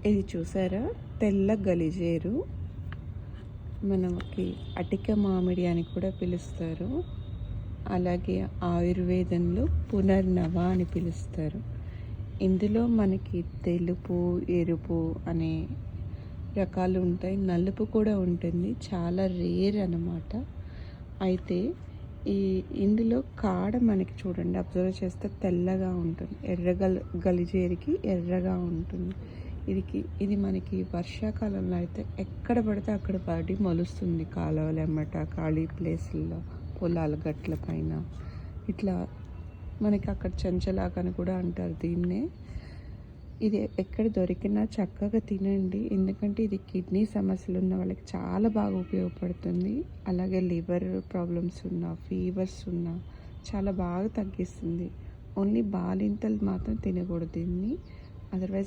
ఇది చూసారా, తెల్ల గలిజేరు. మనకి అటిక మామిడి అని కూడా పిలుస్తారు. అలాగే ఆయుర్వేదంలో పునర్నవ అని పిలుస్తారు. ఇందులో మనకి తెలుపు, ఎరుపు అనే రకాలు ఉంటాయి. నలుపు కూడా ఉంటుంది, చాలా రేర్ అన్నమాట. అయితే ఇందులో కాడ మనకి చూడండి, అబ్జర్వ్ చేస్తే తెల్లగా ఉంటుంది. గలిజేరికి ఎర్రగా ఉంటుంది. ఇది మనకి వర్షాకాలంలో అయితే ఎక్కడ పడితే అక్కడ పడి మొలుస్తుంది. కాలువలు ఎమ్మట, ఖాళీ ప్లేసుల్లో, పొలాల గట్ల పైన ఇట్లా మనకి అక్కడ చెంచలాగని కూడా అంటారు దీన్నే. ఇది ఎక్కడ దొరికినా చక్కగా తినండి, ఎందుకంటే ఇది కిడ్నీ సమస్యలు ఉన్న వాళ్ళకి చాలా బాగా ఉపయోగపడుతుంది. అలాగే లివర్ ప్రాబ్లమ్స్ ఉన్నా, ఫీవర్స్ ఉన్నా చాలా బాగా తగ్గిస్తుంది. ఓన్లీ బాలింతలు మాత్రం తినకూడదు దీన్ని, అదర్వైజ్